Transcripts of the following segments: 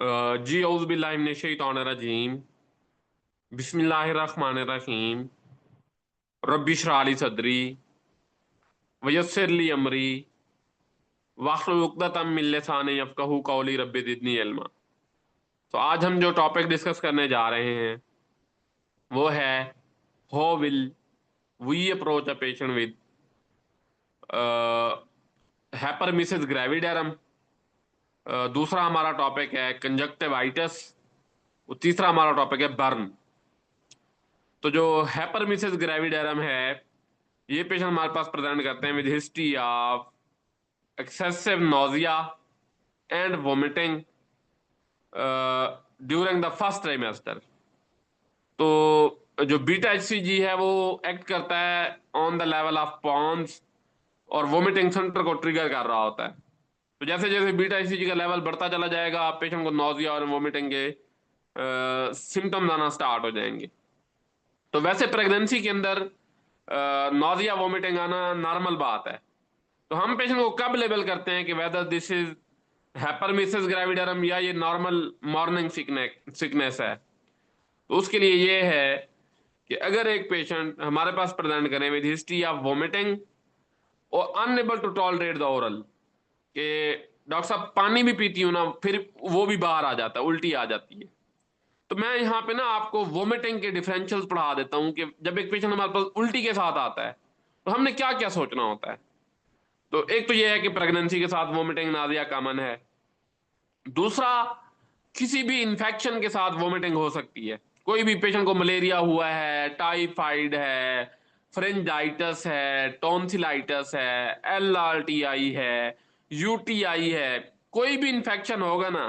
जी औज़ु बिल्लाहि मिनश शैतानिर रजीम। बिस्मिल्लाहिर्रहमानिर्रहीम। रब्बि इश्रह ली सदरी वयस्सिर ली अमरी वाहलुल उक़दतम मिन लिसानी यफ़क़हू क़ौली रब्बि ज़िदनी इल्मा। तो आज हम जो टॉपिक डिस्कस करने जा रहे हैं वो है how will we approach a patient with hyperemesis gravidarum. दूसरा हमारा टॉपिक है कंजक्टिवाइटिस। तीसरा हमारा टॉपिक है बर्न। तो जो हैपरमिसेस ग्रेविडेरम है, ये पेशेंट हमारे पास प्रेजेंट करते हैं with history of excessive nausea and vomiting during the first trimester. तो जो बीटा एचसीजी है वो एक्ट करता है on the level of pons और वोमिटिंग सेंटर को ट्रिगर कर रहा होता है। तो जैसे जैसे बीटा एचसीजी का लेवल बढ़ता चला जाएगा, पेशेंट को नोजिया और वोमिटिंग के सिम्टम्स आना स्टार्ट हो जाएंगे। तो वैसे प्रेगनेंसी के अंदर नोजिया वोमिटिंग आना नॉर्मल बात है। तो हम पेशेंट को कब लेबल करते हैं कि वेदर दिस इज हैपरमिसेस ग्रेविडरम या ये नॉर्मल मॉर्निंग सिकनेस है। तो उसके लिए ये है कि अगर एक पेशेंट हमारे पास प्रेजेंट करें विद हिस्ट्री ऑफ वोमिटिंग और unable to tolerate the oral, कि डॉक्टर साहब पानी भी पीती हूँ ना फिर वो भी बाहर आ जाता है, उल्टी आ जाती है। तो मैं यहाँ पे ना आपको वोमिटिंग के डिफरेंशियल्स पढ़ा देता हूँ कि जब एक पेशेंट हमारे पास उल्टी के साथ आता है तो हमने क्या क्या सोचना होता है। तो एक तो ये है कि प्रेगनेंसी के साथ वोमिटिंग नादिया कॉमन है। दूसरा, किसी भी इंफेक्शन के साथ वोमिटिंग हो सकती है। कोई भी पेशेंट को मलेरिया हुआ है, टाइफाइड है, फ्रेंजाइटिस है, टॉन्सिलाइटिस है, एलआरटीआई है, यूटीआई है, कोई भी इंफेक्शन होगा ना,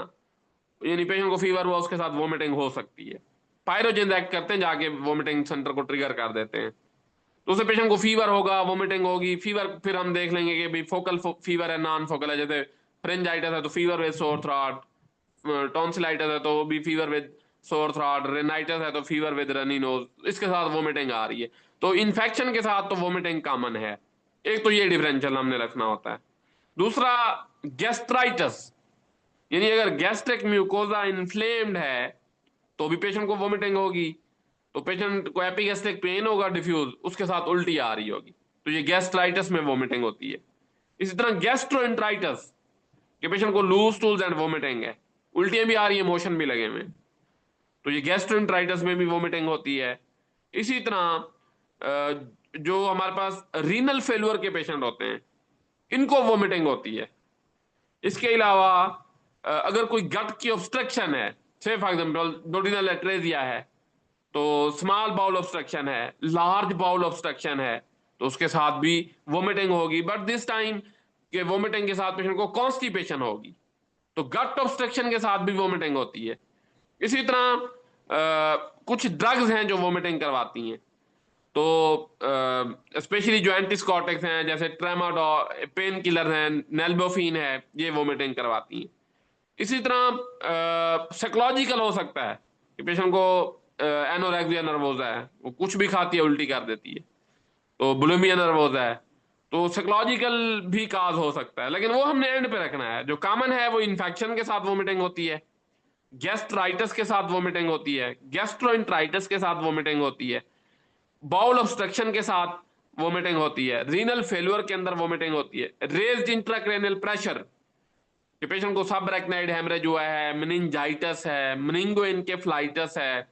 यानी पेशेंट को फीवर हुआ उसके साथ वोमिटिंग हो सकती है। पायरोजेन एक्ट करते हैं, जाके वोमिटिंग सेंटर को ट्रिगर कर देते हैं। तो उसे पेशेंट को फीवर होगा, वोमिटिंग होगी। फीवर फिर हम देख लेंगे कि भाई फोकल फीवर है, नॉन फोकल है। जैसे फ्रेंजाइटिस है तो फीवर विद सोर थ्रॉट, टॉन्सिलाइटिस है तो भी फीवर विद सोर थ्रॉट, रेनाइटिस है तो फीवर विद रनी नोज, इसके साथ वोमिटिंग आ रही है। तो इन्फेक्शन के साथ तो वोमिटिंग कॉमन है। एक तो ये डिफरेंशियल हमने रखना होता है। दूसरा, गैस्ट्राइटिस, यानी अगर गैस्ट्रिक म्यूकोजा इन्फ्लेम्ड है तो भी पेशेंट को वोमिटिंग होगी। तो पेशेंट को एपिगैस्ट्रिक पेन होगा डिफ्यूज, उसके साथ उल्टी आ रही होगी। तो ये गैस्ट्राइटिस में वोमिटिंग होती है। इसी तरह गैस्ट्रोएंटराइटिस कि पेशेंट को लूज स्टूल्स एंड वोमिटिंग है, उल्टियां भी आ रही है, मोशन भी लगे हुए हैं, तो ये गैस्ट्रोएंटराइटिस में भी वोमिटिंग होती है। इसी तरह जो हमारे पास रीनल फेल्योर के पेशेंट होते हैं, इनको वोमिटिंग होती है। इसके अलावा अगर कोई गट की ऑब्स्ट्रक्शन है, से फॉर एग्जांपल डोडिनल एट्रेजिया है, तो स्मॉल बाउल ऑब्स्ट्रक्शन है, लार्ज बाउल ऑब्स्ट्रक्शन है, तो उसके साथ भी वोमिटिंग होगी। बट दिस टाइम के वोमिटिंग के साथ पेशेंट को कॉन्स्टिपेशन होगी। तो गट ऑब्स्ट्रक्शन के साथ भी वोमिटिंग होती है। इसी तरह कुछ ड्रग्स हैं जो वोमिटिंग करवाती हैं। तो स्पेशली जो एंटीस्कॉटिक्स हैं, जैसे ट्रेमाडोल, पेन किलर हैं, नेल्बोफिन है, ये वोमिटिंग करवाती हैं। इसी तरह साइकोलॉजिकल हो सकता है कि पेशेंट को एनोरेक्सिया नर्वोसा है, वो कुछ भी खाती है उल्टी कर देती है, तो बुलिमिया नर्वोसा है। तो साइकोलॉजिकल भी काज हो सकता है, लेकिन वो हमने एंड पे रखना है। जो कॉमन है वो इन्फेक्शन के साथ वोमिटिंग होती है, गैस्ट्राइटिस के साथ वोमिटिंग होती है, गैस्ट्रोइंट्राइटिस के साथ वोमिटिंग होती है, बाउल ऑब्स्ट्रक्शन के साथ वोमिटिंग होती है, रीनल फेल्योर के अंदर वोमिटिंग होती है, रेज्ड इंट्राक्रेनियल प्रेशर कि पेशेंट को सब रेक्नाइड हेमरेज हुआ है, मेनिंजाइटिस है, मेनिंगो इनकेफ्लाइटिस है,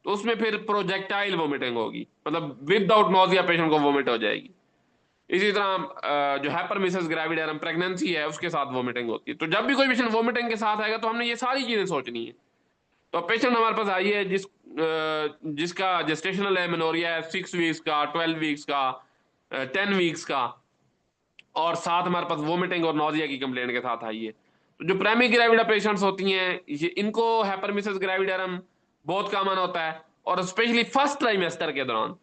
तो उसमें फिर प्रोजेक्टाइल वोमिटिंग होगी, मतलब विदाउट नोजिया पेशेंट को वोमिट हो जाएगी। इसी तरह जो हैपरमिसेस ग्रेविडेरम प्रेगनेंसी है उसके साथ वोमिटिंग होती है। तो जब भी कोई पेशेंट वोमिटिंग के साथ आएगा तो हमने ये सारी चीजें सोचनी है। तो पेशेंट हमारे पास आई है जिसका जेस्टेशनल एमेनोरिया है 6 वीक्स का, 12 वीक्स का, 10 वीक्स का, और साथ हमारे पास वोमिटिंग और नोजिया की कंप्लेंट के साथ आई है। तो जो प्राइमरी ग्रेविडा पेशेंट्स होती हैं, ये इनको हैपरमिसेस ग्रेविडेरम बहुत कॉमन होता है, और स्पेशली फर्स्ट ट्राइमेस्टर के दौरान।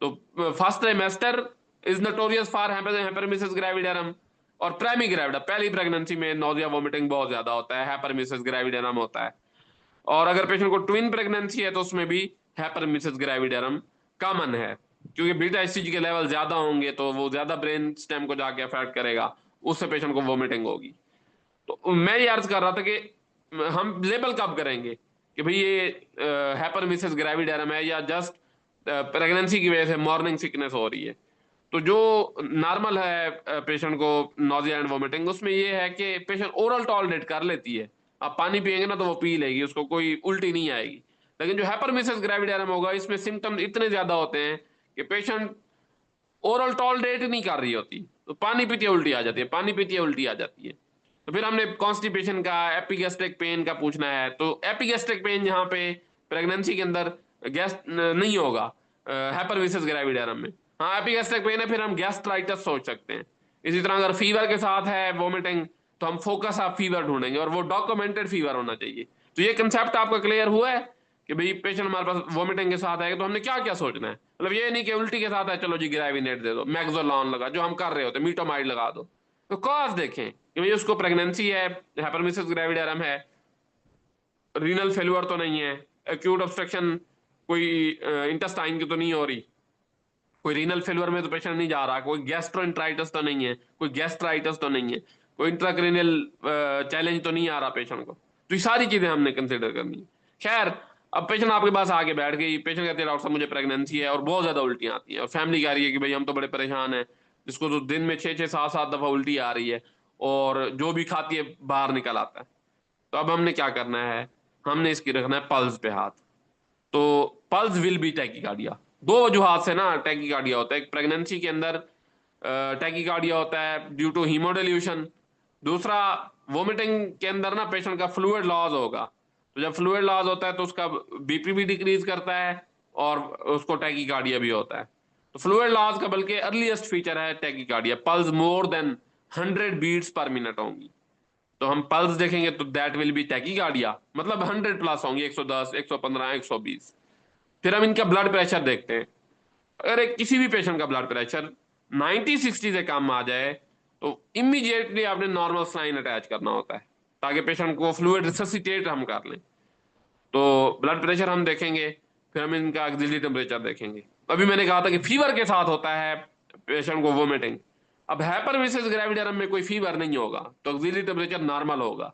तो first trimester is notorious for hyperemesis gravidarum. और प्राइमरी ग्रेविडा पहली प्रेगनेंसी में नोजिया वोमिटिंग बहुत ज्यादा होता है, हैपरमिसेस ग्रेविडेरम होता है। और अगर पेशेंट को ट्विन प्रेगनेंसी है तो उसमें भी हैपरमिसेस ग्रेविडेरम कॉमन है, क्योंकि बीटा एचसीजी के लेवल ज्यादा होंगे तो वो ज्यादा ब्रेन स्टेम को जाके अफेक्ट करेगा, उससे पेशेंट को वोमिटिंग होगी। तो मैं ये अर्ज कर रहा था कि हम लेबल कब करेंगे कि भाई ये हैपरमिसेस ग्रेविडेरम है या जस्ट प्रेगनेंसी की वजह से मॉर्निंग सिकनेस हो रही है। तो जो नॉर्मल है पेशेंट को नॉजिया एंड वोमिटिंग, उसमें ये है कि पेशेंट ओरल टॉलरेट कर लेती है, आप पानी पियेंगे ना तो वो पी लेगी, उसको कोई उल्टी नहीं आएगी। लेकिन जो हैपरमिसेस ग्रेविडेरम होगा, इसमें सिम्टम इतने ज्यादा होते हैं कि पेशेंट ओरल टॉलरेट नहीं कर रही होती, तो पानी पीती है उल्टी आ जाती है, पानी पीती है उल्टी आ जाती है। तो फिर हमने कॉन्स्टिपेशन का, एपिगैस्ट्रिक पेन का पूछना है। तो एपिगैस्ट्रिक पेन यहाँ पे प्रेगनेंसी के अंदर गैस नहीं होगा हैपरविसेस ग्रेविडेरम में। हाँ एपिगैस्ट्रिक पेन है, फिर हम गैस्ट्राइटिस सोच सकते हैं। इसी तरह अगर फीवर के साथ है वोमिटिंग, तो हम फोकस ऑफ फीवर ढूंढेंगे, और वो डॉक्यूमेंटेड फीवर होना चाहिए। तो ये कंसेप्ट आपका क्लियर हुआ है कि भाई पेशेंट हमारे पास वोमिटिंग के साथ आएगा तो हमने क्या क्या सोचना है। मतलब ये नहीं कि उल्टी के साथ है चलो जी ग्रेविनेट दे दो, मैक्सोलॉन लगा, जो हम कर रहे होते, मीटोमाइड लगा दो। तो कॉज देखें कि भाई उसको प्रेगनेंसी है, हैपरमिसेस ग्रेविडेरम है, रीनल फेल्यूर तो नहीं है, एक्यूट ऑब्स्ट्रक्शन कोई इंटेस्टाइन की तो नहीं हो रही, कोई रीनल फेल्यूर में तो पेशेंट नहीं जा रहा, कोई गैस्ट्रोइंट्राइटिस तो नहीं है, कोई गैस्ट्राइटिस तो नहीं है, कोई इंट्राक्रेनियल चैलेंज तो नहीं आ रहा पेशेंट को। तो ये सारी चीजें हमने कंसिडर करनी है। खैर, अब पेशेंट आपके पास आके बैठ गई, पेशेंट कहते हैं डॉक्टर साहब मुझे प्रेगनेंसी है और बहुत ज्यादा उल्टियां आती हैं, और फैमिली कह रही है कि भाई हम तो बड़े परेशान हैं, जिसको तो दिन में 6-6 7-7 दफा उल्टी आ रही है, और जो भी खाती है बाहर निकल आता है। तो अब हमने क्या करना है, हमने इसकी रखना है पल्स पे हाथ। तो पल्स विल बी टैकीकार्डिया। दो वजूहात से ना टैकीकार्डिया होता है, एक प्रेगनेंसी के अंदर टैकीकार्डिया होता है ड्यू टू हीमोडिल्यूशन, दूसरा वोमिटिंग के अंदर ना पेशेंट का फ्लूइड लॉस होगा। तो जब फ्लूइड लॉस होता है तो उसका बीपी भी डिक्रीज करता है, और उसको टैकीकार्डिया भी होता है। तो फ्लूइड लॉस का बल्कि अर्लीस्ट फीचर है tachycardia, pulse more than 100 beats per minute होंगी। तो हम पल्स देखेंगे तो दैट विल बी टैकीकार्डिया, मतलब 100 प्लस होंगी, 110, 115, 120। फिर हम इनका ब्लड प्रेशर देखते हैं। अगर किसी भी पेशेंट का ब्लड प्रेशर 90-60 से कम आ जाए, तो इमीडिएटली आपने नॉर्मल साइन अटैच करना होता है, ताकि पेशेंट को फ्लूइड रिससिटेट हम कर लें। तो ब्लड प्रेशर हम देखेंगे, फिर हम इनका ऑक्सिलरी टेम्परेचर देखेंगे। अभी मैंने कहा था कि फीवर के साथ होता है पेशेंट को वोमिटिंग। अब हैपरविसेस ग्रेविडेरम में कोई फीवर नहीं होगा, तो ऑक्सिलरी टेम्परेचर नॉर्मल होगा।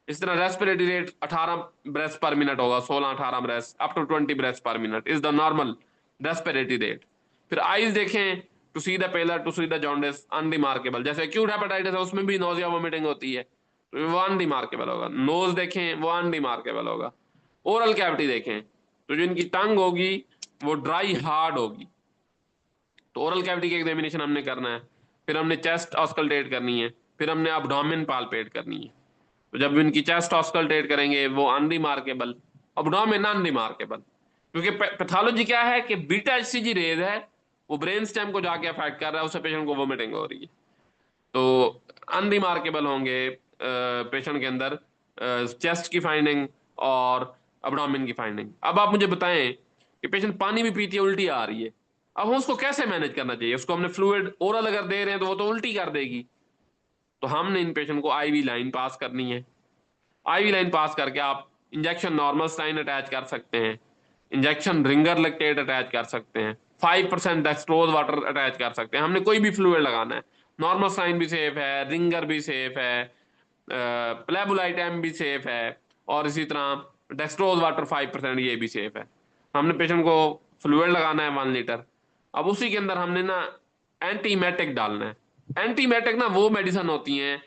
इस तरह respiratory rate 18 breath per minute होगा, 16-18 breath up to 20 breath per minute is the normal respiratory rate. फिर आईज देखें, to see the pallor, to see the jaundice unremarkable, जैसे एक्यूट हेपेटाइटिस है उसमें भी नोजिया वोमिटिंग होती है, तो वो अनरिमार्केबल होगा। नोज देखें, वो अनरिमार्केबल होगा। ओरल कैविटी देखें, तो जो इनकी टंग होगी वो ड्राई हार्ड होगी। तो ओरल कैविटी की एग्जामिनेशन हमने करना है। फिर हमने चेस्ट ऑस्कल्टेट करनी है, फिर हमने अब्डोमेन पालपेट करनी है। तो जब इनकी चेस्ट ऑस्कल्टेट करेंगे वो अनरिमार्केबल, अब्डोमेन अनरिमार्केबल। क्योंकि पैथोलॉजी क्या है कि बीटा एचसीजी रेज है, वो ब्रेन स्टेम को जाके अफेक्ट कर रहा है, उससे पेशेंट को वोमिटिंग हो रही है। तो अनरिमार्केबल होंगे पेशेंट के अंदर चेस्ट की फाइंडिंग और अब्डोमेन की फाइंडिंग। अब आप मुझे बताएं कि पेशेंट पानी भी पीती है, उल्टी आ रही है, अब हम उसको कैसे मैनेज करना चाहिए। उसको हमने फ्लूइड ओरल अगर दे रहे हैं तो वो तो उल्टी कर देगी, तो हमने इन पेशेंट को आईवी लाइन पास करनी है। आईवी लाइन पास करके आप इंजेक्शन नॉर्मल स्टाइन अटैच कर सकते हैं, इंजेक्शन रिंगर लैक्टेट अटैच कर सकते हैं, 5% डेक्सट्रोज वाटर अटैच कर सकते हैं। हमने कोई भी फ्लूइड लगाना है, नॉर्मल स्टाइन भी सेफ है, रिंगर भी सेफ है, प्लेबुलाइटम भी सेफ है, और इसी तरह डेक्सट्रोज वाटर 5% ये भी सेफ है। हमने पेशेंट को फ्लूइड लगाना है 1 लीटर। अब उसी के अंदर हमने ना एंटीमेटिक डालना है। एंटीमेटिक ना वो मेडिसिन होती हैं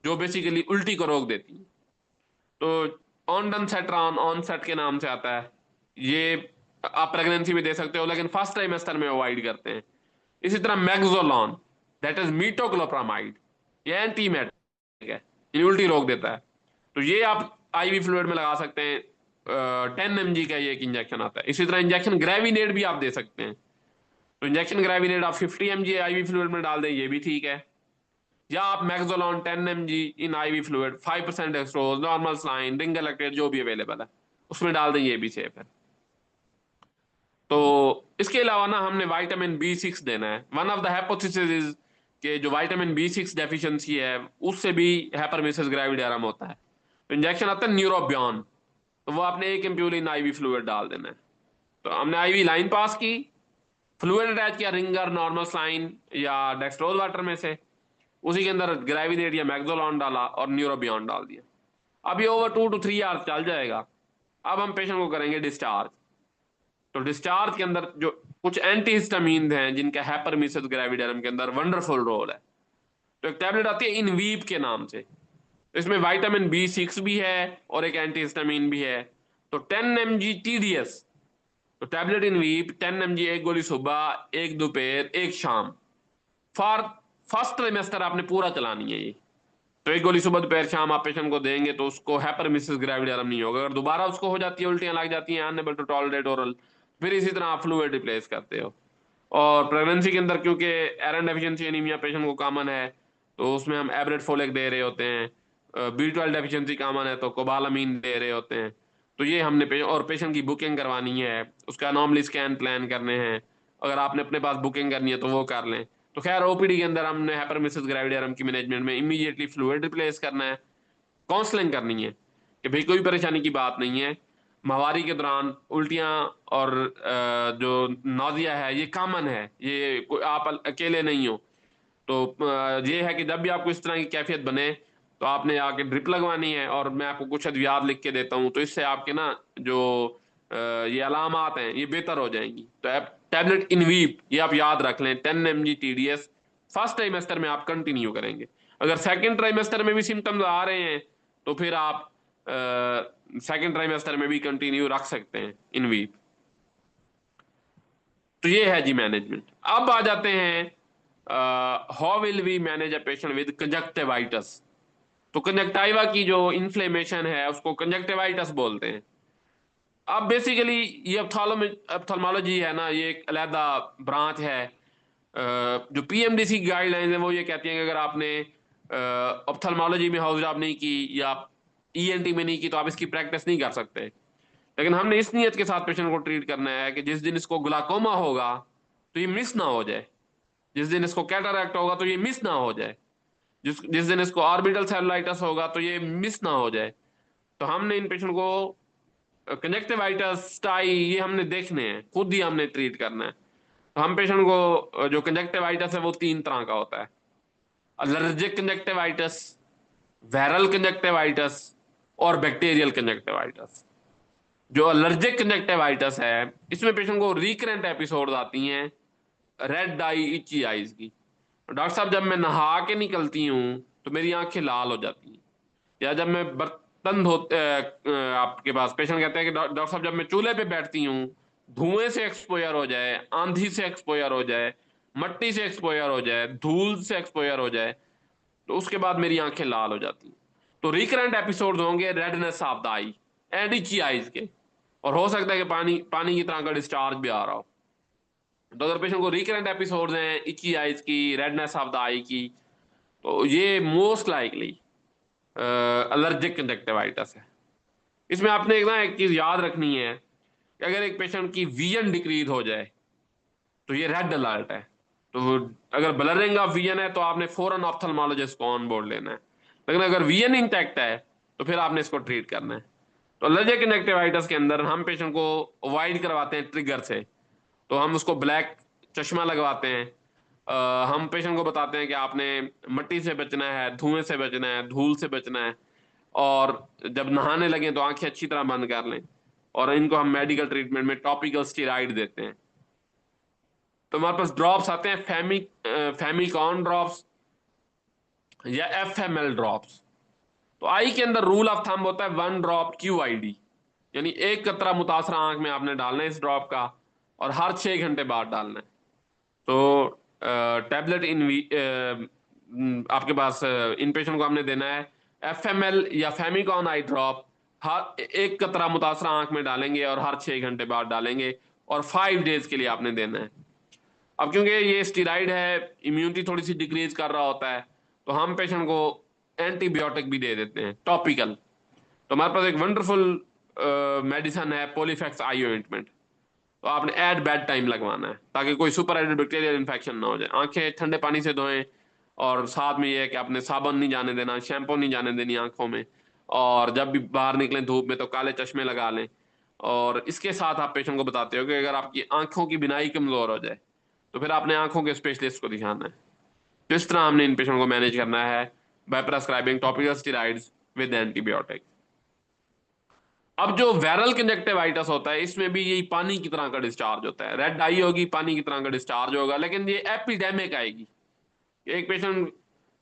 जो बेसिकली उल्टी को रोक देती हैं। तो ऑनडन सेट्रॉन ऑन सेट के नाम से आता है, ये आप प्रेगनेंसी में दे सकते हो, लेकिन फर्स्ट ट्राइमेस्टर में अवॉइड करते हैं। इसी तरह मैग्जोलॉन, दैट इज मीटोक्लोप्रामाइड, ये एंटीमेटिक है, ये उल्टी रोक देता है। तो ये आप आईवी फ्लूइड में लगा सकते हैं। 10 mg का ये एक इंजेक्शन आता है। इसी तरह इंजेक्शन ग्रेविनेड भी आप दे सकते हैं। तो इंजेक्शन ग्रेविनेड आप 50 mg आईवी फ्लूइड में डाल दें, ये भी ठीक है। या आप Maxolon 10 mg in IV fluid, 5% dextrose, normal saline, Ringer lactate जो भी अवेलेबल है उसमें डाल दें, ये भी सेफ है। तो इसके अलावा ना हमने विटामिन B6 देना है। One of the hypothesis is कि जो विटामिन B6 डेफिशिएंसी है उससे भी हैपरमेसिस ग्रेविडेरम होता है। तो इंजेक्शन आता है न्यूरोबियन, तो वो आपने 1 एम्प्यूल इन आईवी फ्लूइड डाल देना है। तो हमने आईवी लाइन पास की, फ्लूइड अटैच किया रिंगर, नॉर्मल साइन या डेक्सट्रोज वाटर में से, उसी के अंदर ग्रेविनेड या मैक्सोलॉन डाला और न्यूरोबियन डाल दिया। अब ये ओवर 2 to 3 आवर्स चल जाएगा। अब हम पेशेंट को करेंगे डिस्चार्ज। तो डिस्चार्ज के अंदर जो कुछ एंटीहिस्टामीन हैं जिनका हैपरमिसेस ग्रेविडारम के अंदर वंडरफुल रोल है। तो एक टैबलेट आती है इनवीप के नाम से, तो इसमें विटामिन B6 भी है और एक एंटीहिस्टामीन भी है। तो 10 mg TDS, तो टैबलेट इनवीप 10 mg, एक गोली सुबह, एक दोपहर, एक शाम, फॉर फर्स्ट ट्रिमेस्टर आपने पूरा चलानी है ये। तो एक गोली सुबह दोपहर शाम आप पेशेंट को देंगे तो उसको हैपरमिसेस ग्रेविडारम नहीं होगा। अगर दोबारा उसको हो जाती है, उल्टियां लग जाती हैं, अनएबल टू टॉलरेट ओरल, फिर इसी तरह आप फ्लूइड रिप्लेस करते हो। और प्रेगनेंसी के अंदर क्योंकि आयरन डेफिशिएंसी एनीमिया पेशेंट को कॉमन है, तो उसमें हम एब्रेट फोलेट दे रहे होते हैं। B12 डेफिशिएंसी कॉमन है तो कोबालामीन दे रहे होते हैं। तो ये हमने और पेशेंट की बुकिंग करवानी है, उसका नॉर्मली स्कैन प्लान करने हैं। अगर आपने अपने पास बुकिंग करनी है तो वो कर लें। तो खैर ओपीडी के अंदर हमने हैपरमिसेस ग्रेविडारम की मैनेजमेंट में इमीडिएटली फ्लूइड रिप्लेस करना है, काउंसलिंग करनी है कि भाई कोई परेशानी की बात नहीं है, माहवारी के दौरान उल्टियां और जो नौजिया है ये कॉमन है, ये आप अकेले नहीं हो। तो ये है कि जब भी आपको इस तरह की कैफियत बने तो आपने आके ड्रिप लगवानी है, और मैं आपको कुछ अद्वियात लिख के देता हूँ, तो इससे आपके ना जो ये अलामात हैं ये बेहतर हो जाएंगी। तो टैबलेट इनवीप ये आप याद रख लें, 10 mg TDS फर्स्ट ट्राइमेस्टर में आप कंटिन्यू करेंगे। अगर सेकंड ट्राइमेस्टर में भी सिम्टम्स आ रहे हैं तो फिर आप सेकंड ट्राइमेस्टर में भी कंटिन्यू रख सकते हैं इनवीप। तो ये है जी मैनेजमेंट। अब आ जाते हैं how will we manage a patient with conjunctivitis. तो कंजक्टिवा की जो इन्फ्लेमेशन है उसको कंजक्टिवाइटिस बोलते हैं। अब बेसिकली ये ऑप्थाल्मोलॉजी है ना, ये एक अलहदा ब्रांच है। जो पीएमडीसी गाइडलाइंस है वो ये कहती हैं कि अगर आपने ऑप्थाल्मोलॉजी में हाउस जॉब नहीं की या ईएनटी में नहीं की तो आप इसकी प्रैक्टिस नहीं कर सकते। लेकिन हमने इस नियत के साथ पेशेंट को ट्रीट करना है कि जिस दिन इसको ग्लाकोमा होगा तो ये मिस ना हो जाए, जिस दिन इसको कैटरैक्ट होगा तो ये मिस ना हो जाए, जिस जिस दिन इसको ऑर्बिटल सेलुलाइटिस होगा तो ये मिस ना हो जाए। तो हमने इन पेशेंट को कंजक्टिवाइटिस, स्टाई, ये हमने देखने हैं, खुद ही हमने ट्रीट करना है। तो हम पेशेंट को जो कंजक्टिवाइटिस है वो 3 तरह का होता है: एलर्जिक कंजक्टिवाइटिस, वायरल कंजक्टिवाइटिस और बैक्टीरियल कंजक्टिवाइटिस। जो एलर्जिक कंजक्टिवाइटिस है इसमें पेशेंट को रिकरेंट एपिसोड आती हैं रेड आई इची आईज की। डॉक्टर साहब जब मैं नहा के निकलती हूँ तो मेरी आंखें लाल हो जाती हैं, या जब मैं बर्तन धोते आपके पास पेशेंट कहते हैं कि डॉक्टर साहब जब मैं चूल्हे पे बैठती हूँ धुएं से एक्सपोयर हो जाए, आंधी से एक्सपोयर हो जाए, मट्टी से एक्सपोयर हो जाए, धूल से एक्सपोयर हो जाए, तो उसके बाद मेरी आंखें लाल हो जाती हैं। तो रिकरेंट एपिसोड होंगे redness of the eye and itchy eyes के, और हो सकता है कि पानी पानी की तरह का डिस्चार्ज भी आ रहा हो। तो अगर पेशेंट को रिकरेंट एपिसोड्स हैं इची आईज की, रेडनेस ऑफ द आई की, तो ये मोस्ट लाइकली एलर्जिक कंजक्टिवाइटिस है। इसमें आपने एक चीज याद रखनी है कि अगर एक पेशेंट की विजन डिक्रीज हो जाए तो ये रेड अलर्ट है। तो अगर ब्लरिंग ऑफ विजन है तो आपने फौरन ऑप्थेल्मोलॉजिस्ट को ऑन बोर्ड लेना है। लेकिन अगर विजन इंटैक्ट है तो फिर आपने इसको ट्रीट करना है। तो एलर्जिक कंजक्टिवाइटिस के अंदर हम पेशेंट को अवॉइड करवाते हैं ट्रिगर से। तो हम उसको ब्लैक चश्मा लगवाते हैं। हम पेशेंट को बताते हैं कि आपने मट्टी से बचना है, धुएं से बचना है, धूल से बचना है, और जब नहाने लगे तो आंखें अच्छी तरह बंद कर लें। और इनको हम मेडिकल ट्रीटमेंट में टॉपिकल स्टेरॉइड देते हैं। तो हमारे पास ड्रॉप्स आते हैं फेमिकॉन ड्रॉप्स या FML ड्रॉप्स। तो आई के अंदर रूल ऑफ थंब होता है 1 ड्रॉप QID, यानी एक कतरा मुतासरा आंख में आपने डालना है इस ड्रॉप का, और हर 6 घंटे बाद डालना है। तो टैबलेट आपके पास इन पेशेंट को हमने देना है FML या फेमिकॉन आई ड्रॉप, हर एक कतरा मुतासरा आंख में डालेंगे और हर 6 घंटे बाद डालेंगे, और 5 डेज के लिए आपने देना है। अब क्योंकि ये स्टीराइड है, इम्यूनिटी थोड़ी सी डिक्रीज कर रहा होता है, तो हम पेशेंट को एंटीबायोटिक भी दे देते हैं टॉपिकल। तो हमारे पास एक वंडरफुल मेडिसन है पोलीफैक्स आई ऑइंटमेंट। तो आपने एट बेड टाइम लगवाना है ताकि कोई सुपर एडेड बैक्टीरियल इन्फेक्शन ना हो जाए। आंखें ठंडे पानी से धोएं, और साथ में ये है कि आपने साबुन नहीं जाने देना, शैम्पू नहीं जाने देनी आंखों में, और जब भी बाहर निकलें धूप में तो काले चश्मे लगा लें। और इसके साथ आप पेशेंट को बताते हो कि अगर आपकी आंखों की बिनाई कमजोर हो जाए तो फिर आपने आंखों के स्पेशलिस्ट को दिखाना है। तो इस तरह हमने इन पेशेंट को मैनेज करना है by prescribing topical steroids with antibiotic. अब जो वायरल कंजक्टिवाइटिस होता है इसमें भी यही पानी की तरह का डिस्चार्ज होता है, रेड आई होगी, पानी की तरह का डिस्चार्ज होगा, लेकिन ये एपिडेमिक आएगी। एक पेशेंट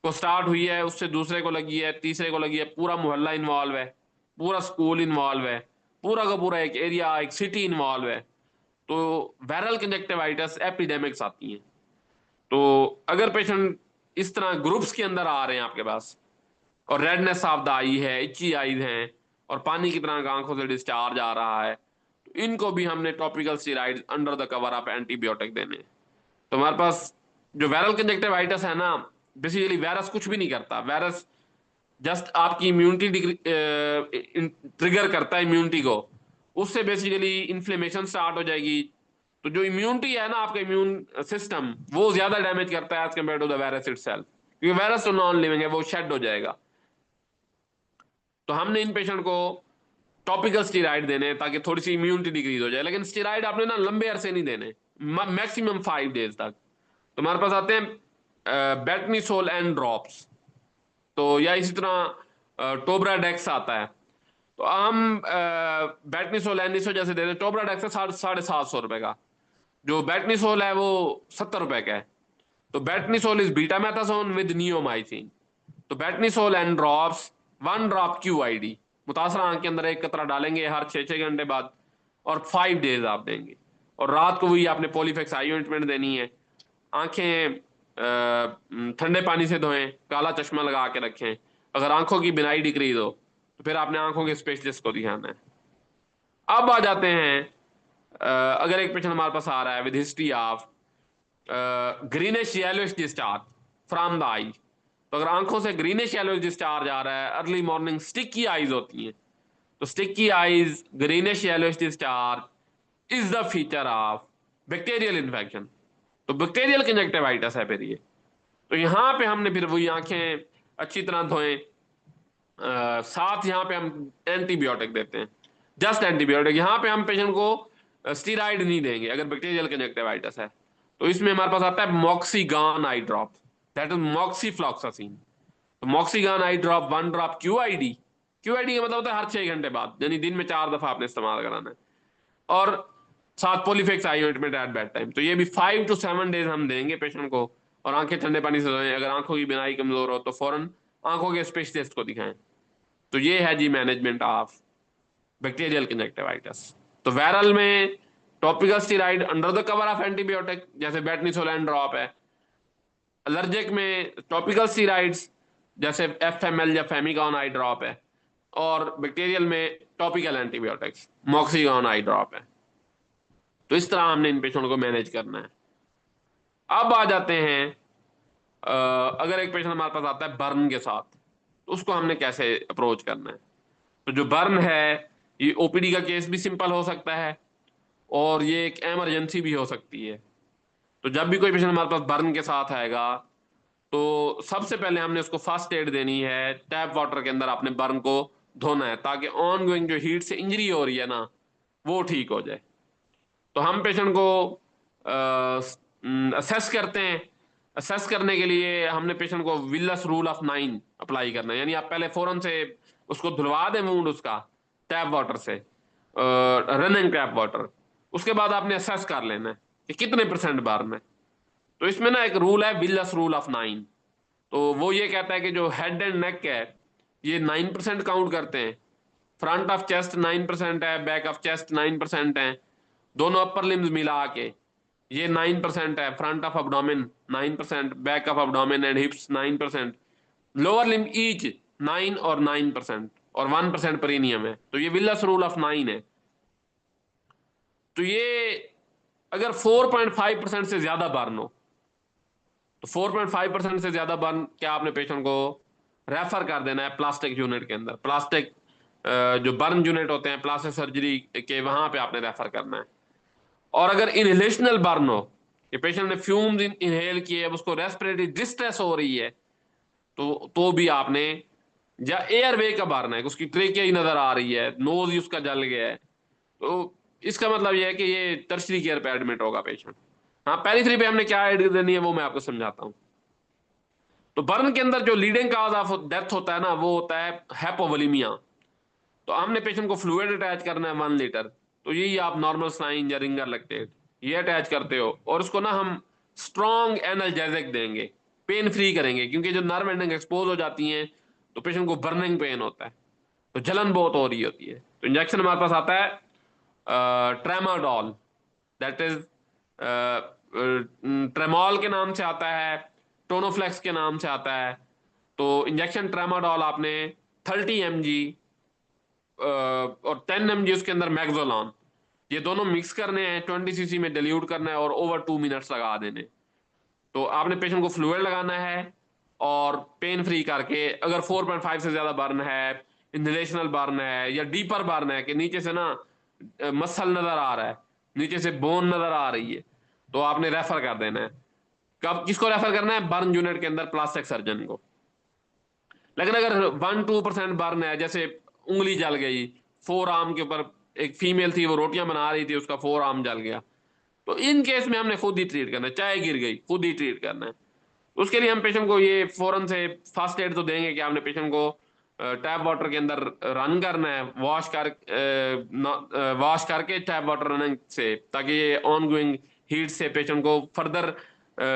को स्टार्ट हुई है, उससे दूसरे को लगी है, तीसरे को लगी है, पूरा मोहल्ला इन्वॉल्व है, पूरा स्कूल इन्वॉल्व है, पूरा का पूरा एक एरिया, एक सिटी इन्वॉल्व है। तो वायरल कंजक्टिवाइटिस एपिडेमिक्स आती हैं। तो अगर पेशेंट इस तरह ग्रुप्स के अंदर आ रहे हैं आपके पास, और रेडनेस ऑफ द आई है, इची आईज हैं, और पानी की तरह का आंखों से डिस्चार्ज आ रहा है, तो इनको भी हमने topical steroids under the cover of antibiotic देने हैं। तो हमारे पास जो वायरल कंजक्टिवाइटिस है ना, बेसिकली वायरस कुछ भी नहीं करता, वायरस जस्ट आपकी इम्यूनिटी ट्रिगर करता है इम्यूनिटी को, उससे बेसिकली इन्फ्लेमेशन स्टार्ट हो जाएगी। तो जो इम्यूनिटी है ना, आपका इम्यून सिस्टम, वो ज्यादा डैमेज करता है as compared to the virus itself, क्योंकि वायरस तो नॉन लिविंग है, वो शेड हो जाएगा। तो हमने इन पेशेंट को टॉपिकल स्टेरॉइड देने हैं ताकि थोड़ी सी इम्यूनिटी डिक्रीज हो जाए, लेकिन स्टेरॉइड आपने ना लंबे अरसे नहीं देने, मैक्सिमम 5 डेज तक। तो हमारे पास आते हैं बेटनीसोल एंड ड्रॉप्स, तो या इसी तरह टोब्राडेक्स आता है। तो हम बेटनीसोल एनिसो जैसे देते हैं, टोब्राडेक्स है 750 रुपए का, जो बेटनीसोल है वो 70 रुपए का है। तो Betnesol is betamethasone with neomycin. तो Betnesol and drops, 1 drop QID, मुतासरा आंख के अंदर एक कतरा डालेंगे हर 6-6 घंटे बाद, और 5 डेज आप देंगे। और रात को वही आपने पॉलीफेक्स आई ऑइंटमेंट देनी है। आंखें ठंडे पानी से धोएं, काला चश्मा लगा के रखें। अगर आंखों की बिनाई डिक्रीज हो तो फिर आपने आंखों के स्पेशलिस्ट को दिखाना है। अब आ जाते हैं, अगर एक पेशेंट हमारे पास आ रहा है with history of greenish yellowish discharge from the eye, तो अगर आंखों से ग्रीनिश येलोइश डिस्चार्ज आ रहा है, अर्ली मॉर्निंग स्टिकी आईज होती हैं, तो sticky eyes, greenish yellowish discharge is the feature of bacterial infection. तो बैक्टीरियल कंजक्टिवाइटिस है फिर ये। तो यहां पे हमने फिर वही आंखें अच्छी तरह धोएं, साथ यहाँ पे हम एंटीबायोटिक देते हैं, जस्ट एंटीबायोटिक। यहाँ पे हम पेशेंट को स्टीराइड नहीं देंगे अगर बैक्टीरियल कंजक्टिवाइटिस है। तो इसमें हमारे पास आता है मॉक्सीगान आई ड्रॉप, दैट इज मॉक्सीफ्लॉक्सासिन। तो मॉक्सीगान आई ड्रॉप 1 ड्रॉप QID, QID का मतलब होता है हर 6 घंटे बाद, यानी दिन में 4 दफा आपने इस्तेमाल कराना है। और साथ Polyfax eye ointment at bed time. तो ये भी 5 to 7 डेज हम देंगे पेशेंट को। और आंखें ठंडे पानी से धोएं, अगर आंखों की बिनाई कमजोर हो तो फौरन आंखों के स्पेशलिस्ट को दिखाएं। तो ये है जी मैनेजमेंट ऑफ बैक्टीरियल कंजक्टिवाइटिस। तो वायरल में topical steroid under the cover of antibiotic, जैसे बेटनीसोलन ड्रॉप है। एलर्जिक में टॉपिकल स्टेरॉइड्स जैसे FML या फेमिगॉन आई ड्रॉप है। और बैक्टीरियल में टॉपिकल एंटीबायोटिक्स मॉक्सीगॉन आई ड्रॉप है। तो इस तरह हमने इन पेशेंट को मैनेज करना है। अब आ जाते हैं, अगर एक पेशेंट हमारे पास आता है बर्न के साथ, तो उसको हमने कैसे अप्रोच करना है। तो जो बर्न है, ये OPD का केस भी सिंपल हो सकता है, और ये एक इमरजेंसी भी हो सकती है। तो जब भी कोई पेशेंट हमारे पास बर्न के साथ आएगा, तो सबसे पहले हमने उसको फर्स्ट एड देनी है। टैप वाटर के अंदर आपने बर्न को धोना है, ताकि ऑन गोइंग जो हीट से इंजरी हो रही है ना, वो ठीक हो जाए। तो हम पेशेंट को असेस करते हैं। असेस करने के लिए हमने पेशेंट को विलस रूल ऑफ 9 अप्लाई करना है, यानी आप पहले फौरन से उसको धुलवा दें वूंड उसका टैप वाटर से, रनिंग टैप वाटर। उसके बाद आपने असेस कर लेना है कि कितने परसेंट बर्न है। तो इसमें ना एक रूल है, विलस रूल ऑफ 9। तो वो ये कहता है कि जो हेड एंड नेक है, ये 9% काउंट करते हैं। फ्रंट ऑफ चेस्ट 9% है, बैक ऑफ चेस्ट 9% है, दोनों अपर लिम्स मिला के ये 9% है। Front of abdomen 9%, back of abdomen and हिप्स 9%, lower limb each 9 और 9%, और 1% पेरिनियम है। तो ये विलस रूल ऑफ 9 है। तो ये अगर 4.5% से ज्यादा बर्न हो, तो 4.5% से ज्यादा बर्न क्या आपने पेशेंट को रेफर कर देना है प्लास्टिक यूनिट के अंदर। प्लास्टिक जो बर्न यूनिट होते हैं प्लास्टिक सर्जरी के, वहां पे आपने रेफर करना है। और अगर इनहेलेशनल बर्न हो, कि पेशेंट ने फ्यूम्स इनहेल किए, अब उसको रेस्पिरेटरी डिस्ट्रेस हो रही है, तो भी आपने, या एयरवे का बर्न है, उसकी ट्रेकिया ही नजर आ रही है, नोज ही उसका जल गया है, तो इसका मतलब यह है कि ये टर्शरी केयर पे एडमिट होगा पेशेंट। हाँ, पेरिफेरी पे हमने क्या एड देनी है वो मैं आपको समझाता हूँ। तो बर्न के अंदर जो लीडिंग काज ऑफ डेथ होता है ना, वो होता है हैपोवोलीमिया। तो हमने पेशेंट को फ्लूइड अटैच करना है 1 लीटर, तो यही आप नॉर्मल साइन या रिंगर लैक्टेट ये अटैच करते हो, और उसको ना हम स्ट्रॉन्ग एनाल्जेसिक देंगे, पेन फ्री करेंगे, क्योंकि जो नर्व एंडिंग एक्सपोज हो जाती हैं तो पेशेंट को बर्निंग पेन होता है, तो जलन बहुत हो रही होती है। तो इंजेक्शन हमारे पास आता है ट्रेमाडोल, दैट इज ट्रेमोल के नाम से आता है, टोनोफ्लेक्स के नाम से आता है। तो इंजेक्शन ट्रेमाडोल आपने 30 mg और 10 mg उसके अंदर मैक्सोलॉन, ये दोनों मिक्स करने हैं, 20 cc में डिल्यूट करना है और ओवर 2 मिनट्स लगा देने। तो आपने पेशेंट को फ्लूइड लगाना है और पेन फ्री करके, अगर 4.5 से ज्यादा बर्न है, इनहेलेशनल बर्न है या डीपर बर्न है कि नीचे से ना मसल नजर आ रहा है, नीचे से बोन नजर आ रही है, तो आपने रेफर कर देना है। कब किसको रेफर करना है? बर्न यूनिट के अंदर प्लास्टिक सर्जन को। लेकिन अगर 1-2% बर्न है, जैसे उंगली जल गई, फोर आर्म के ऊपर एक फीमेल थी वो रोटियां बना रही थी, उसका फोर आर्म जल गया, तो इन केस में हमने खुद ही ट्रीट करना है, चाय गिर गई खुद ही ट्रीट करना है। उसके लिए हम पेशेंट को ये फौरन से फर्स्ट एड तो देंगे कि आपने पेशेंट को टैप वाटर के अंदर रन करना है, वॉश करके टैप वाटर रनिंग से, ताकि ये ऑन गोइंग हीट से पेशेंट को फर्दर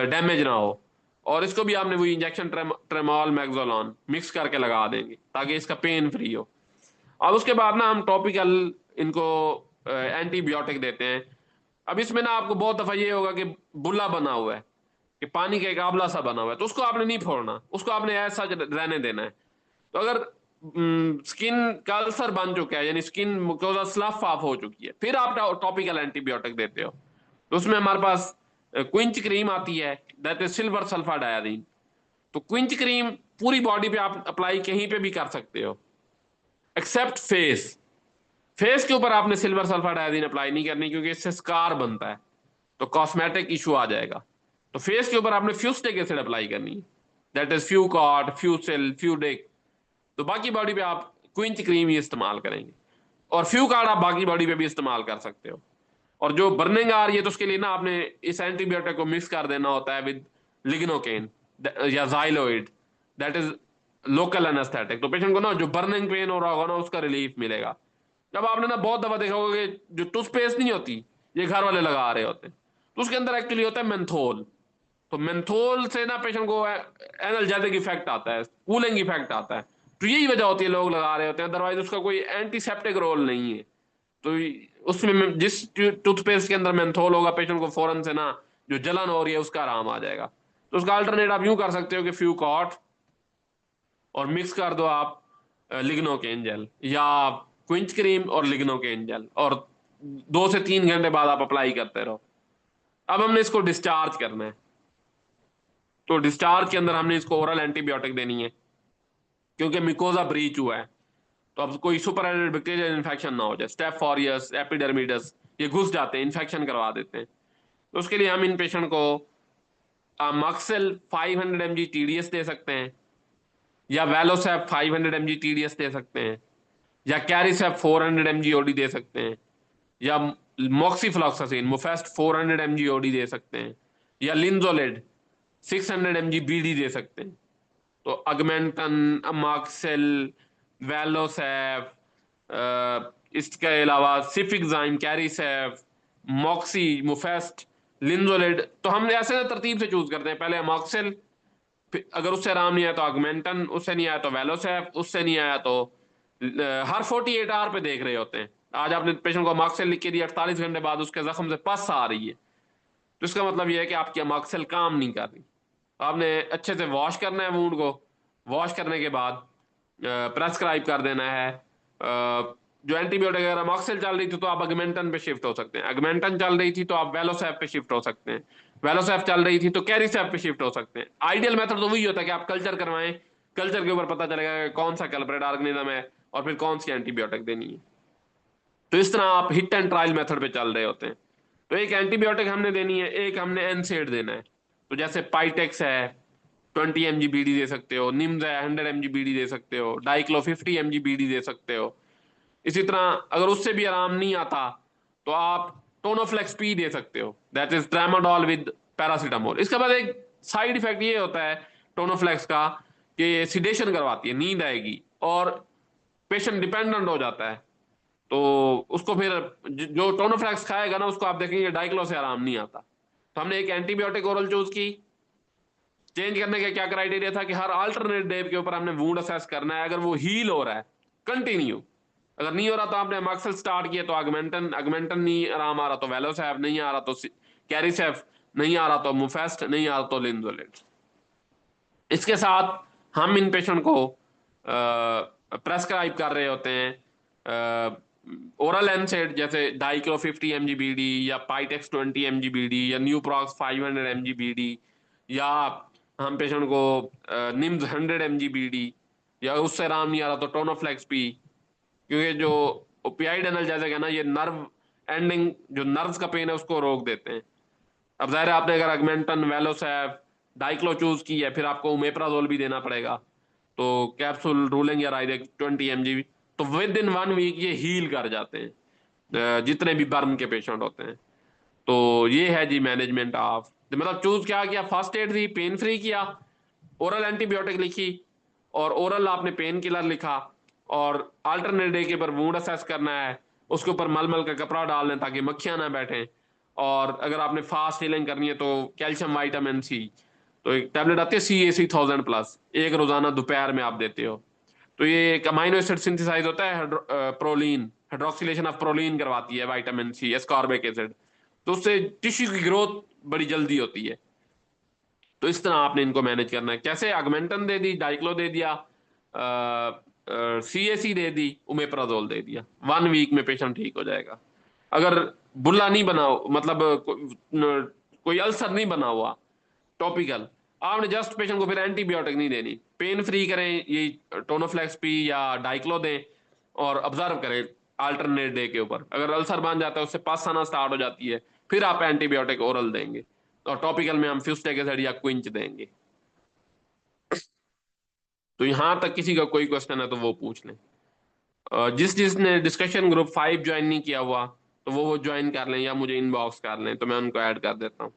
डैमेज ना हो। और इसको भी आपने वही इंजेक्शन ट्रेमोल मैक्सोलॉन मिक्स करके लगा देंगे ताकि इसका पेन फ्री हो। अब उसके बाद ना हम टॉपिकल इनको एंटीबायोटिक देते हैं। अब इसमें ना आपको बहुत दफा ये होगा कि बुल्ला बना हुआ है, कि पानी का एक आंवला सा बना हुआ है, तो उसको आपने नहीं फोड़ना, उसको आपने ऐसा रहने देना है। तो अगर स्किन का अल्सर बन चुका है, यानी स्किन मुकोजा स्लफ ऑफ हो चुकी है, फिर आप टॉपिकल एंटीबायोटिक देते हो। तो उसमें हमारे पास क्विंच क्रीम आती है, दैट इज सिल्वर सल्फा डायरीन। तो क्विंच क्रीम पूरी बॉडी पे आप अप्लाई कहीं पे भी कर सकते हो एक्सेप्ट फेस। फेस के ऊपर आपने सिल्वर सल्फा डायरीन अप्लाई नहीं करनी, क्योंकि इससे स्कार बनता है, तो कॉस्मेटिक इशू आ जाएगा। तो फेस के ऊपर आपने फ्यूस्टिक एसिड अप्लाई करनी है, दैट इज फ्यूकॉट, फ्यूसिल, फ्यूडिक। तो बाकी बॉडी पे आप क्विंच क्रीम ही इस्तेमाल करेंगे, और फ्यू कार्ड आप बाकी बॉडी पे भी इस्तेमाल कर सकते हो। और जो बर्निंग आ रही है तो उसके लिए ना आपने इस एंटीबायोटिक को मिक्स कर देना होता है विद लिग्नोकेन या जाइलोइड, दैट इज लोकल एनेस्थेटिक। तो पेशेंट को ना जो बर्निंग पेन हो रहा होगा ना उसका रिलीफ मिलेगा। जब आपने ना बहुत दफा देखा होगा कि जो टूथपेस्ट नहीं होती, ये घर वाले लगा रहे होते हैं, तो उसके अंदर एक्चुअली होता है मेंथोल। तो मेंथोल से ना पेशेंट को एनर्जेटिक इफेक्ट आता है, कूलिंग इफेक्ट आता है। तो यही वजह होती है लोग लगा रहे होते हैं, अदरवाइज उसका कोई एंटीसेप्टिक रोल नहीं है। तो उसमें जिस टूथपेस्ट के अंदर मेंथोल होगा, पेशेंट को फौरन से ना जो जलन हो रही है उसका आराम आ जाएगा। तो उसका अल्टरनेट आप यूं कर सकते हो कि फ्यूकॉट और मिक्स कर दो आप लिग्नोकेन जेल, या क्विंच क्रीम और लिग्नोकेन जेल, और 2 से 3 घंटे बाद आप अप्लाई करते रहो। अब हमने इसको डिस्चार्ज करना है। तो डिस्चार्ज के अंदर हमने इसको ओरल एंटीबायोटिक देनी है, क्योंकि मिकोजा ब्रीच हुआ है। तो अब कोई सुपर बैक्टीरियल इन्फेक्शन ना हो जाए, स्टेफ ऑरियस, एपिडर्मिडस, ये घुस जाते हैं, इन्फेक्शन करवा देते हैं। तो उसके लिए हम इन पेशेंट को मक्सेल 500 mg टीडीएस दे सकते हैं, या वेलोसेफ 500 mg टीडीएस दे सकते हैं, या कैरिसेफ 400 mg ओडी दे सकते हैं, या मॉक्सीफ्लॉक्सासिन मुफेस्ट 400 mg ओडी दे सकते हैं, या लिंजोलिड 600 mg बीडी दे सकते हैं। तो अगमेंटन, अमाक्सेल, वेलोसेफ, इसके अलावा सिफिक्साइम, कैरिसेफ, मॉक्सी, मुफेस्ट, लिंजोलिड। तो हम ऐसे ना तरतीब से चूज करते हैं, पहले अमाक्सेल, अगर उससे आराम नहीं आया तो अगमेंटन, उससे नहीं आया तो वेलोसेफ, उससे नहीं आया तो हर 48 आवर पे देख रहे होते हैं। आज आपने पेशेंट को अमाक्सेल लिख के दिया, 48 घंटे बाद उसके जख्म से पस आ रही है, तो इसका मतलब यह है कि आपकी अमाक्सेल काम नहीं कर रही। आपने अच्छे से वॉश करना है वूंड को, वॉश करने के बाद प्रेस्क्राइब कर देना है। जो एंटीबायोटिक, अगर अमॉक्सिल चल रही थी तो आप अगमेंटन पे शिफ्ट हो सकते हैं, अगमेंटन चल रही थी तो आप वेलोसेफ पे शिफ्ट हो सकते हैं, वेलोसेफ चल रही थी तो कैरिसेफ पे शिफ्ट हो सकते हैं। आइडियल मेथड तो वही होता है कि आप कल्चर करवाएं, कल्चर के ऊपर पता चलेगा कि कौन सा कल्प्रेट ऑर्गेनिज्म है और फिर कौन सी एंटीबायोटिक देनी है। तो इस तरह आप हिट एंड ट्रायल मेथड पे चल रहे होते हैं। तो एक एंटीबायोटिक हमने देनी है, एक हमने एनसेड देना है। तो जैसे पाइटेक्स है 20 mg बीडी दे सकते हो, निम्स है 100 mg बीडी दे सकते हो, डाइक्लो 50 mg बीडी दे सकते हो। इसी तरह अगर उससे भी आराम नहीं आता तो आप टोनोफ्लेक्स पी दे सकते हो, that is tramadol with paracetamol. इसके बाद एक साइड इफेक्ट ये होता है टोनोफ्लेक्स का कि सिडेशन करवाती है, नींद आएगी और पेशेंट डिपेंडेंट हो जाता है, तो उसको फिर जो टोनोफ्लेक्स खाएगा ना, उसको आप देखेंगे डाइक्लो से आराम नहीं आता। तो हमने एक एंटीबायोटिक ओरल चूज की। चेंज करने का क्या क्राइटेरिया था कि हर अल्टरनेट डे के ऊपर हमने वुंड असेस करना है, अगर वो हील हो रहा है कंटिन्यू, अगर नहीं हो रहा तो आपने मक्सल स्टार्ट किया तो अगमेंटन, अगमेंटन नहीं आराम आ रहा तो वेलोसैफ, नहीं आ रहा तो कैरिसेफ, नहीं आ रहा तो मुफेस्ट, नहीं आ रहा तो लिंजोलेट। इसके साथ हम इन पेशेंट को प्रेस्क्राइब कर रहे होते हैं ओरल एनसेड, जैसे डाइक्लो 50 mg/BD या पाइटेक्स 20 mg/BD या न्यूप्रॉक्स 500 mg/BD, या हम पेशेंट को निम्स 100 mg/BD, या उससे आराम नहीं आ रहा तो टोनोफ्लेक्स पी। क्योंकि जो ओपियाइड एनाल्जेसिक है ना, ये नर्व एंडिंग, जो नर्व्स का पेन है उसको रोक देते हैं। अब जाहिर है आपने अगर अगमेंटन, वेलोसैफ, डाइक्लो चूज की है, फिर आपको उमेप्राजोल भी देना पड़ेगा। तो कैप्सूल रूलिंग या राइडेक 20 mg, तो विद इन 1 वीक ये हील कर जाते हैं जितने भी बर्न के पेशेंट होते हैं। तो ये है जी मैनेजमेंट ऑफ, मतलब चूज क्या किया, फर्स्ट एड थी, पेन फ्री किया, ओरल एंटीबायोटिक लिखी, और ओरल आपने पेन किलर लिखा, और अल्टरनेट डे के ऊपर वुंड असेस करना है, उसके ऊपर मलमल का कपड़ा डाल दें ताकि मक्खियां ना बैठें। और अगर आपने फास्ट हीलिंग करनी है तो कैल्शियम विटामिन सी, तो एक टैबलेट आती है CAC 1000+, एक रोजाना दोपहर में आप देते हो। तो ये एक अमाइनो एसिड सिंथेसाइज होता है, प्रोलीन, हाइड्रोक्सिलेशन ऑफ प्रोलीन करवाती है विटामिन सी, एस्कॉर्बिक एसिड, तो उससे टिश्यू की ग्रोथ बड़ी जल्दी होती है। तो इस तरह आपने इनको मैनेज करना है। कैसे, अगमेंटन दे दी, डाइक्लो दे दिया, CAC दे दी, उमेप्राजोल दे दिया, 1 वीक में पेशेंट ठीक हो जाएगा। अगर बुल्ला नहीं बना, मतलब कोई अल्सर नहीं बना हुआ टॉपिकल, आपने जस्ट पेशेंट को फिर एंटीबायोटिक नहीं देनी, पेन फ्री करें, यही टोनोफ्लेक्स पी या डाइक्लो दें, और ऑब्जर्व करें अल्टरनेट डे के ऊपर। अगर अल्सर बन जाता है, उससे पस आना स्टार्ट हो जाती है, फिर आप एंटीबायोटिक ओरल देंगे, और टॉपिकल में हम फ्यूस्टेक एसिड या क्विंच देंगे। तो यहां तक किसी का कोई क्वेश्चन है तो वो पूछ लें। जिसने डिस्कशन ग्रुप 5 ज्वाइन नहीं किया हुआ तो वो ज्वाइन कर लें, या मुझे इनबॉक्स कर लें तो मैं उनको ऐड कर देता हूँ।